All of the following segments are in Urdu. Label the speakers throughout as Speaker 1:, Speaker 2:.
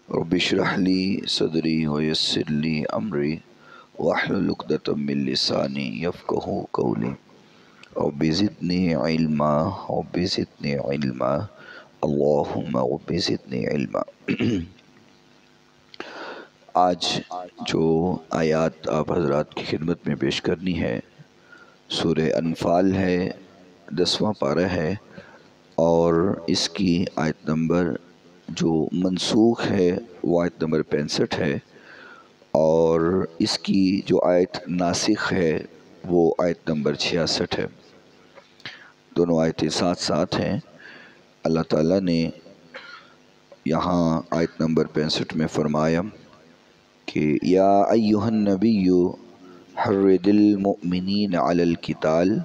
Speaker 1: رب اشرح لی صدری ویسر لی امری واحلل عقدۃ من لسانی یفقہوا قولی رب زدنی علما رب زدنی علما اللہم رب زدنی علما۔ آج جو آیات آپ حضرات کی خدمت میں پیش کرنی ہے سورہ انفال ہے، 10واں پارہ ہے، اور اس کی آیت نمبر جو منسوخ ہے وہ آیت نمبر 65 ہے، اور اس کی جو آیت ناسخ ہے وہ آیت نمبر 66 ہے۔ دونوں آیتیں ساتھ ساتھ ہیں۔ اللہ تعالیٰ نے یہاں آیت نمبر 65 میں فرمایا کہ یا ایھا النبی حرض المؤمنین علی القتال،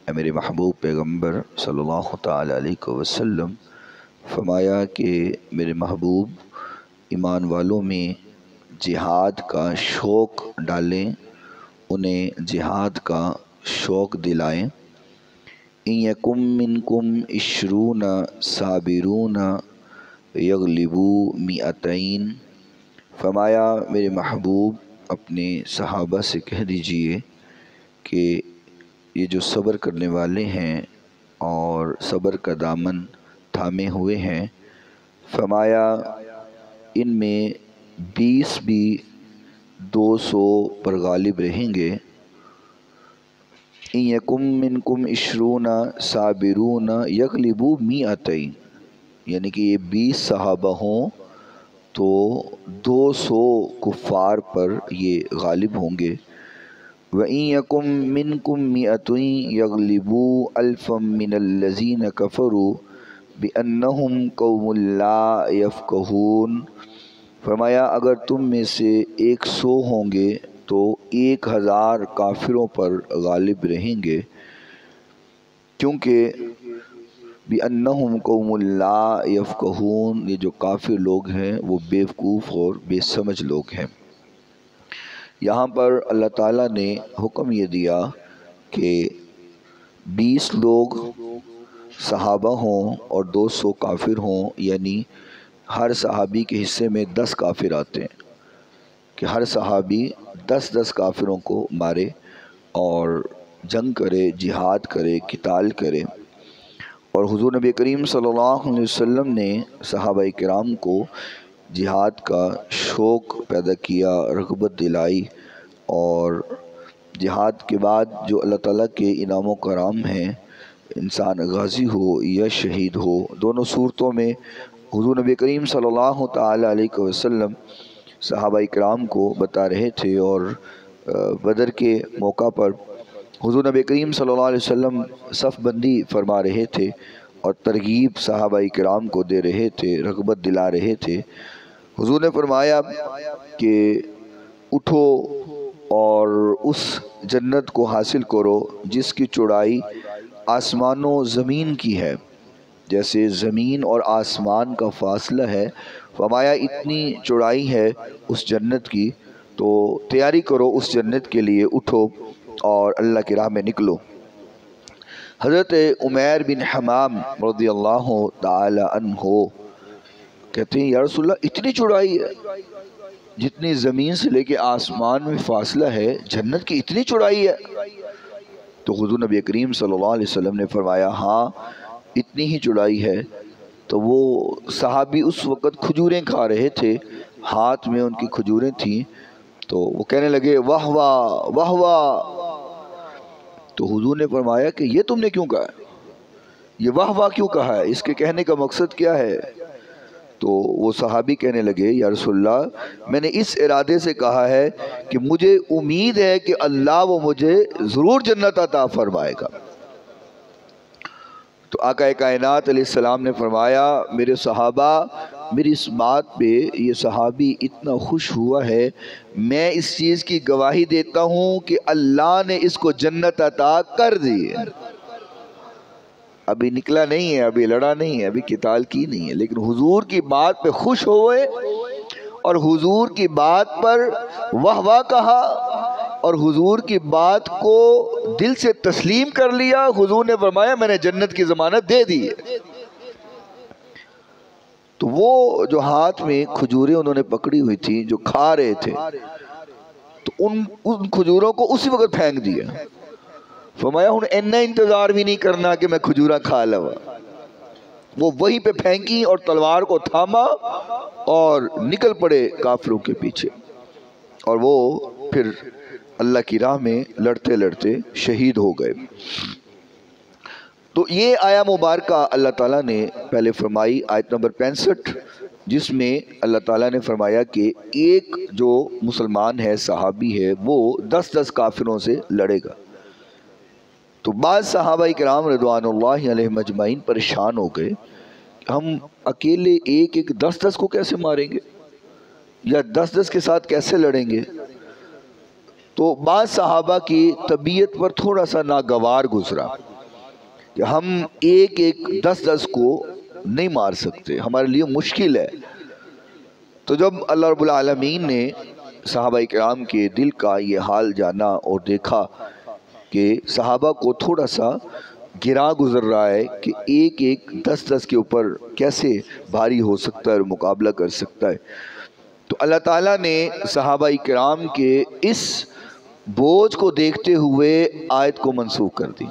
Speaker 1: اے میرے محبوب پیغمبر صلی اللہ تعالی علیہ وسلم، فرمایا کہ میرے محبوب ایمان والوں میں جہاد کا شوق ڈالیں، انہیں جہاد کا شوق دلائیں۔ ان یکم منکم 20 صابرون یغلبوا 200، فرمایا میرے محبوب اپنے صحابہ سے کہہ دیجئے کہ یہ جو صبر کرنے والے ہیں اور صبر کا دامن تھامے ہوئے ہیں، فرمایا ان میں 20 بھی 200 پر غالب رہیں گے۔ ان یکم منکم 20 صابرون یغلبوا 200، یعنی کہ یہ 20 صحابہ ہوں تو 200 کفار پر یہ غالب ہوں گے۔ وَإِن يَكُن مِّنكُم 100 يَغْلِبُوا أَلْفًا مِّنَ الَّذِينَ كَفَرُوا بِأَنَّهُمْ قَوْمٌ لَّا يَفْقَهُونَ، فرمایا اگر تم میں سے 100 ہوں گے تو 1000 کافروں پر غالب رہیں گے، کیونکہ بِأَنَّهُمْ قَوْمٌ لَّا يَفْقَهُونَ، یہ جو کافر لوگ ہیں وہ بیوقوف اور بے سمجھ لوگ ہیں۔ یہاں پر اللہ تعالیٰ نے حکم یہ دیا کہ 20 لوگ صحابہ ہوں اور 200 کافر ہوں، یعنی ہر صحابی کے حصے میں 10 کافر آتے ہیں کہ ہر صحابی 10 کافروں کو مارے اور جنگ کرے، جہاد کرے، قتال کرے۔ اور حضور نبی کریم صلی اللہ علیہ وسلم نے صحابہ کرام کو جہاد کا شوق پیدا کیا، رغبت دلائی، اور جہاد کے بعد جو اللہ تعالیٰ کے انعام و کرام ہیں، انسان غازی ہو یا شہید ہو، دونوں صورتوں میں حضور نبی کریم صلی اللہ تعالی علیہ وسلم صحابہ کرام کو بتا رہے تھے، اور بدر کے موقع پر حضور نبی کریم صلی اللہ علیہ وسلم صف بندی فرما رہے تھے اور ترغیب صحابہ کرام کو دے رہے تھے، رغبت دلا رہے تھے۔ حضور نے فرمایا کہ اٹھو اور اس جنت کو حاصل کرو جس کی چوڑائی آسمان و زمین کی ہے، جیسے زمین اور آسمان کا فاصلہ ہے، فرمایا اتنی چوڑائی ہے اس جنت کی، تو تیاری کرو اس جنت کے لیے، اٹھو اور اللہ کی راہ میں نکلو۔ حضرت عمیر بن حمام رضی اللہ تعالی عنہ کہتے ہیں یا رسول اللہ اتنی چوڑائی ہے، جتنی زمین سے لے کے آسمان میں فاصلہ ہے جنت کی اتنی چوڑائی ہے؟ تو حضور نبی کریم صلی اللہ علیہ وسلم نے فرمایا ہاں اتنی ہی چوڑائی ہے۔ تو وہ صحابی اس وقت کھجوریں کھا رہے تھے، ہاتھ میں ان کی کھجوریں تھیں، تو وہ کہنے لگے واہ واہ واہ واہ۔ تو حضور نے فرمایا کہ یہ تم نے کیوں کہا ہے؟ یہ واہ واہ کیوں کہا ہے؟ اس کے کہنے کا مقصد کیا ہے؟ تو وہ صحابی کہنے لگے یا رسول اللہ میں نے اس ارادے سے کہا ہے کہ مجھے امید ہے کہ اللہ وہ مجھے ضرور جنت عطا فرمائے گا۔ تو آقا کائنات علیہ السلام نے فرمایا میرے صحابہ، میری اس بات پہ یہ صحابی اتنا خوش ہوا ہے، میں اس چیز کی گواہی دیتا ہوں کہ اللہ نے اس کو جنت عطا کر دی ہے۔ ابھی نکلا نہیں ہے، ابھی لڑا نہیں ہے، ابھی قتال کی نہیں ہے، لیکن حضور کی بات پہ خوش ہوئے اور حضور کی بات پر واہ واہ کہا اور حضور کی بات کو دل سے تسلیم کر لیا۔ حضور نے فرمایا میں نے جنت کی ضمانت دے دی ہے۔ تو وہ جو ہاتھ میں کھجوریں انہوں نے پکڑی ہوئی تھی جو کھا رہے تھے، تو ان کھجوروں کو اسی وقت پھینک دیا. فرمایا ہن اینا انتظار بھی نہیں کرنا کہ میں کھجورا کھا لوا. وہ وہیں پہ پھینکی اور تلوار کو تھاما اور نکل پڑے کافروں کے پیچھے، اور وہ پھر اللہ کی راہ میں لڑتے لڑتے شہید ہو گئے. تو یہ آیا مبارکہ اللہ تعالیٰ نے پہلے فرمائی آیت نمبر 65، جس میں اللہ تعالیٰ نے فرمایا کہ ایک جو مسلمان ہے، صحابی ہے، وہ 10 کافروں سے لڑے گا. تو بعض صحابہ کرام رضوان اللہ علیہم اجمعین پریشان ہو گئے، ہم اکیلے ایک 10 کو کیسے ماریں گے، یا 10 کے ساتھ کیسے لڑیں گے. تو بعض صحابہ کی طبیعت پر تھوڑا سا ناگوار گزرا کہ ہم ایک 10 کو نہیں مار سکتے، ہمارے لیے مشکل ہے. تو جب اللہ رب العالمین نے صحابہ کرام کے دل کا یہ حال جانا اور دیکھا کہ صحابہ کو تھوڑا سا گرا گزر رہا ہے کہ ایک 10 کے اوپر کیسے بھاری ہو سکتا ہے اور مقابلہ کر سکتا ہے، تو اللہ تعالیٰ نے صحابہ کرام کے اس بوجھ کو دیکھتے ہوئے آیت کو منسوخ کر دی،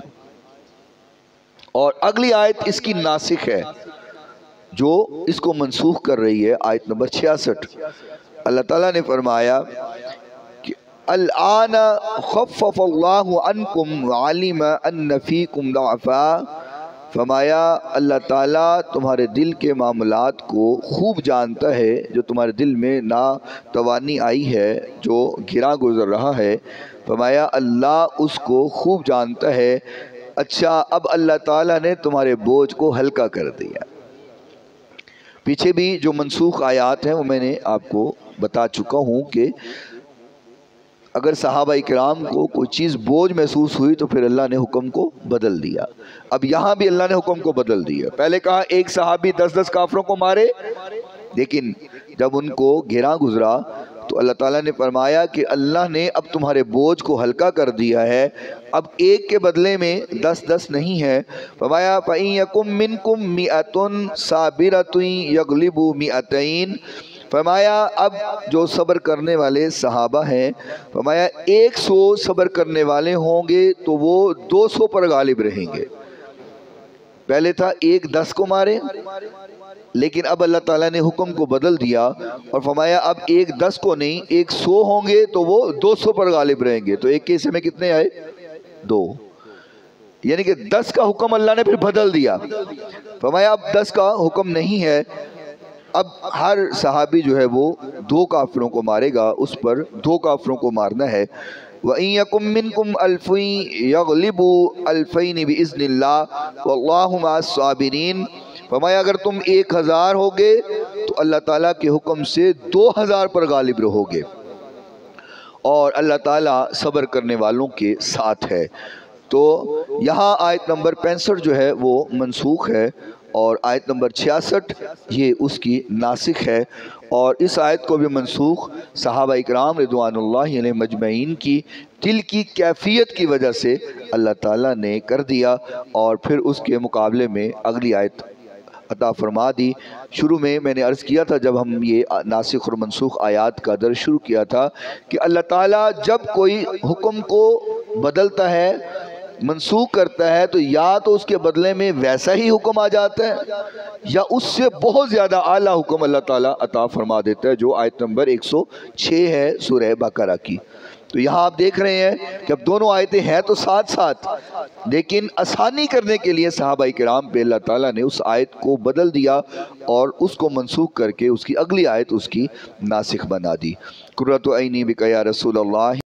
Speaker 1: اور اگلی آیت اس کی ناسخ ہے جو اس کو منسوخ کر رہی ہے. آیت نمبر 66 اللہ تعالیٰ نے فرمایا کہ الآن خفف اللہ عنکم وعلم ان فیکم ضعفا. فرمایا اللہ تعالیٰ تمہارے دل کے معاملات کو خوب جانتا ہے، جو تمہارے دل میں ناتوانی آئی ہے، جو گرا گزر رہا ہے، فرمایا اللہ اس کو خوب جانتا ہے. اچھا، اب اللہ تعالیٰ نے تمہارے بوجھ کو ہلکا کر دیا. پیچھے بھی جو منسوخ آیات ہیں وہ میں نے آپ کو بتا چکا ہوں کہ اگر صحابہ کرام کو کوئی چیز بوجھ محسوس ہوئی تو پھر اللہ نے حکم کو بدل دیا. اب یہاں بھی اللہ نے حکم کو بدل دیا. پہلے کہا ایک صحابی 10 کافروں کو مارے، لیکن جب ان کو گھیرا گزرا تو اللہ تعالیٰ نے فرمایا کہ اللہ نے اب تمہارے بوجھ کو ہلکا کر دیا ہے، اب ایک کے بدلے میں 10 نہیں ہے. فرمایا فَإِن يَكُن مِّنكُم مِّئَةٌ صَابِرَةٌ يَغْلِبُوا مِئَتَيْنِ. فرمایا اب جو صبر کرنے والے صحابہ ہیں، فرمایا 100 صبر کرنے والے ہوں گے تو وہ 200 پر غالب رہیں گے. پہلے تھا ایک 10 کو مارے، لیکن اب اللہ تعالیٰ نے حکم کو بدل دیا اور فرمایا اب ایک 10 کو نہیں، 100 ہوں گے تو وہ 200 پر غالب رہیں گے. تو ایک کے حصے میں کتنے آئے؟ 2. یعنی کہ 10 کا حکم اللہ نے پھر بدل دیا. فرمایا اب 10 کا حکم نہیں ہے، اب ہر صحابی جو ہے وہ 2 کافروں کو مارے گا، اس پر 2 کافروں کو مارنا ہے. وَإِن يَكُن مِّنكُمْ أَلْفٌ يَغْلِبُوا أَلْفَيْنِ بِإِذْنِ اللَّهِ وَاللَّهُ مَعَ الصَّابِرِينَ. فرمایا اگر تم 1000 ہوگے تو اللہ تعالیٰ کے حکم سے 2000 پر غالب رہو گے، اور اللہ تعالیٰ صبر کرنے والوں کے ساتھ ہے. تو یہاں آیت نمبر 65 جو ہے وہ منسوخ ہے، اور آیت نمبر 66 یہ اس کی ناسخ ہے. اور اس آیت کو بھی منسوخ صحابہ اکرام رضوان اللہ علیہم اجمعین کی دل کی کیفیت کی وجہ سے اللہ تعالیٰ نے کر دیا، اور پھر اس کے مقابلے میں اگلی آیت عطا فرما دی. شروع میں نے عرض کیا تھا جب ہم یہ ناسخ اور منسوخ آیات کا درس شروع کیا تھا کہ اللہ تعالیٰ جب کوئی حکم کو بدلتا ہے، منسوخ کرتا ہے، تو یا تو اس کے بدلے میں ویسا ہی حکم آ جاتا ہے یا اس سے بہت زیادہ اعلیٰ حکم اللہ تعالیٰ عطا فرما دیتا ہے، جو آیت نمبر 106 ہے سورہ بقرہ کی. تو یہاں آپ دیکھ رہے ہیں کہ اب دونوں آیتیں ہیں تو ساتھ ساتھ، لیکن آسانی کرنے کے لیے صحابہ کرام پہ اللہ تعالیٰ نے اس آیت کو بدل دیا اور اس کو منسوخ کر کے اس کی اگلی آیت اس کی ناسخ بنا دی. قرۃ عینی بک یا رسول اللہ.